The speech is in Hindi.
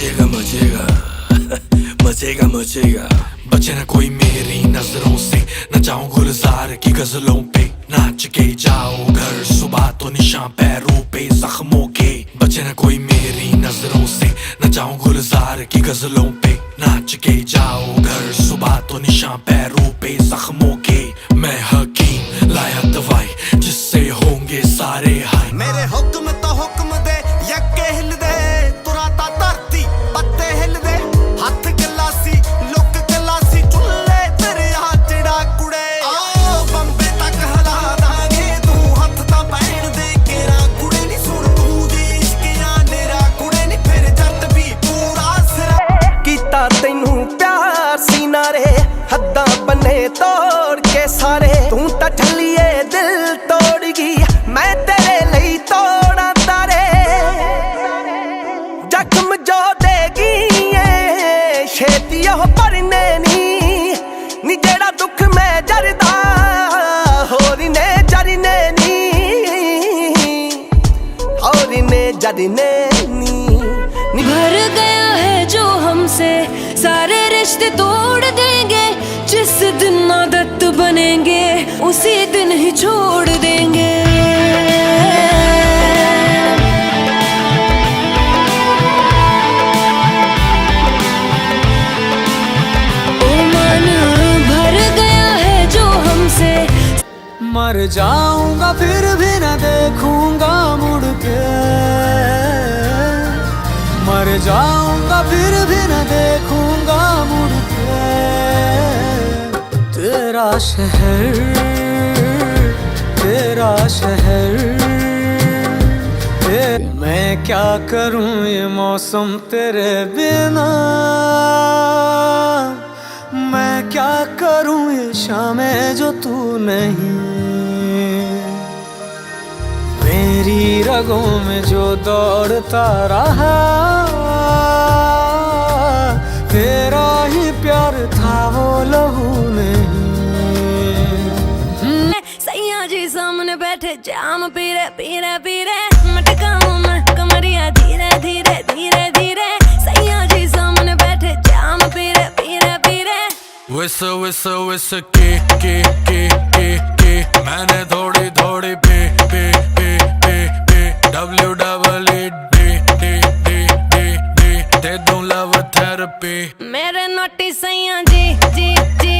मचेगा मचेगा मचेगा मचेगा। बचे न कोई मेरी नजरों से, न जाऊं गुलजार की गजलों पे। नाच के जाओ घर सुबह तो निशान पैरों पे जख्मों के। बचे न कोई मेरी नजरों से, न जाऊं गुलजार की गजलों पे। नाच के जाओ घर सुबह तो निशान पैरों पे जख्मों के। मैं हकीम लाया दवाई जिससे होंगे सारे हाय। मेरे हुक्म तो हुक्म दे यक्के हिल दे, तुराता धरती पत्ते हिल दे। हथ गलासी लुक गलासी चुल्ले तेरे चढ़ा कुड़े। आओ बंबे तक हला दांगे तू हथ तां पैण दे केरा। कुड़े नी सुन तू जी इश्किया नेरा, कुड़े नी फिर जट भी पूरा सिरा। कीता तैनू प्यार सी नारे हद्दां बन्ने तोड़ के सारे। तू तां ठल्लिए दिल तोड़ गई, मैं तेरे ਲਈ ਤੋੜਾਂ ਤਾਰੇ। ਜ਼ਖਮ ਜੋ ਦੇਗੀ ਏ ਛੇਤੀ ਉਹ ਭਰਨੇ ਨੀ ਜਿਹੜਾ ਦੁੱਖ ਮੈਂ ਜਰਦਾ ਹੋਰ ਨੇ ਜਰਨੇ ਨੀ ਹੋਰ ਨੇ ਜਰਨੇ ਨੀ। भर गया है जो हमसे सारे रिश्ते तोड़ देंगे। जिस दिन आदत बनेंगे उसी दिन ही छोड़ देंगे। ओ मन भर गया है जो हमसे। मर जाऊंगा फिर भी न देखूंगा मुड़ के। मर जाऊंगा फिर भी न देखूंगा मुड़ के। तेरा शहर तेरा शहर मैं क्या करूं ये मौसम तेरे बिना। मैं क्या करूं ये शामें जो तू नहीं। मेरी रगों में जो दौड़ता रहा तेरा ही प्यार था वो लहू नहीं। सैया जी सामने बैठे जाम पीरे पीरे पीरे। मटकाऊं मैं कमरिया धीरे धीरे धीरे धीरे। सैया जी सामने बैठे जाम पीरे पीरे पीरे। Whistle whistle whistle के मैंने थोड़ी थोड़ी पे WEED दे दूं लव थेरेपी। मेरे नोटी सैया जी जी जी